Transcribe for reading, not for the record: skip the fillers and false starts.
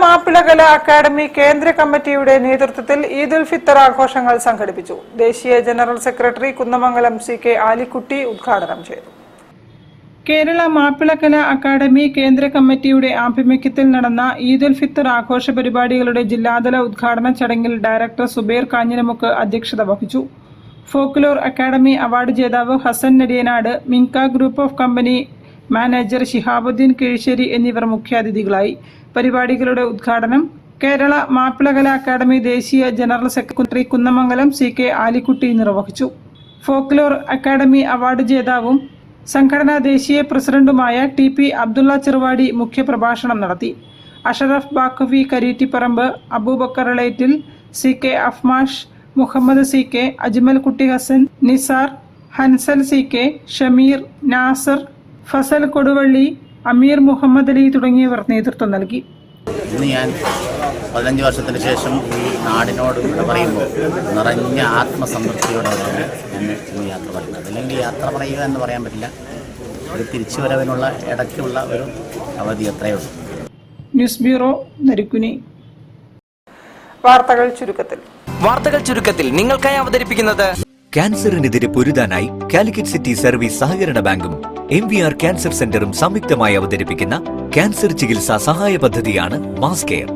Mappilakala academy കേന്ദ്ര കമ്മിറ്റിയുടെ നേതൃത്വത്തിൽ ഈദ് ഉൽ ഫിത്തർ ആഘോഷങ്ങൾ സംഘടിപ്പിച്ചു. ദേശീയ general secretary Kunnamangalam CK Alikutty ഉദ്ഘാടനം ചെയ്തു. കേരള മാപ്പിളകല അക്കാദമി കേന്ദ്ര കമ്മിറ്റിയുടെ ആഭിമുഖ്യത്തിൽ നടന്ന ഈദ് ഉൽ ഫിത്തർ ആഘോഷ പരിപാടികളുടെ ജില്ലാതല ഉദ്ഘാടന ചടങ്ങിൽ ഡയറക്ടർ സുബൈർ കാഞ്ഞിരമുക്ക് അധ്യക്ഷത വഹിച്ചു. ഫോക്ലോർ അക്കാദമി അവാർഡ് ജേതാവ് ഹസൻ നടിയനാട്, മിങ്ക group of company manager Shihabuddin Kizhissery എന്നിവർ മുഖ്യാതിഥികളായി. പരിപാടികളുടെ ഉദ്ഘാടനം കേരള മാപ്പിളകല അക്കാദമി ദേശീയ general secretary Kunnamangalam CK Alikutty നിർവഹിച്ചു. ഫോക്ലോർ അക്കാദമി അവാർഡ് ജേതാവും സംഘടനാ ദേശീയ പ്രസിഡന്റുമായ TP അബ്ദുള്ള ചെറുവാടി മുഖ്യപ്രഭാഷണം നടത്തി. അഷറഫ് ബാക്കവി കരീറ്റിപ്പറമ്പ്, അബൂബക്കർ ഇളയറ്റിൽ, CK അഫ്മാഷ്, മുഹമ്മദ് CK, അജ്മൽ കുട്ടി ഹസൻ, നിസാർ, ഹൻസൽ CK, ഷമീർ, നാസർ, ഫസൽ കൊടുവള്ളി, അമീർ മുഹമ്മദ് അലി തുടങ്ങിയവർ നേതൃത്വം നൽകി. ഇന്ന് ഞാൻ 15 വർഷത്തിന് ശേഷം ഈ നാടിനോട് പറയുമ്പോൾ നിറഞ്ഞ ആത്മസംതൃപ്തിയോടെയാണ് ഞാൻ ഇന്ന് യാത്ര പറയുന്നത്. അല്ലെങ്കിൽ യാത്ര പറയുക എന്ന് പറയാൻ പറ്റില്ല, ഒരു തിരിച്ചുവരവിനുള്ള ഇടയ്ക്കുള്ള ഒരു അവധി അത്രയേ ഉള്ളൂ. News bureau, Narikkuni. വാർത്തകൾ ചുരുക്കത്തിൽ നിങ്ങൾക്കായി അവതരിപ്പിക്കുന്നത് ക്യാൻസറിനെതിരെ പൊരുതാനായി കാലിക്കറ്റ് സിറ്റി സർവീസ് സഹകരണ ബാങ്കും MVR ക്യാൻസർ സെന്ററും സംയുക്തമായി അവതരിപ്പിക്കുന്ന ക്യാൻസർ ചികിത്സാ സഹായ പദ്ധതിയാണ് മാസ് കെയർ.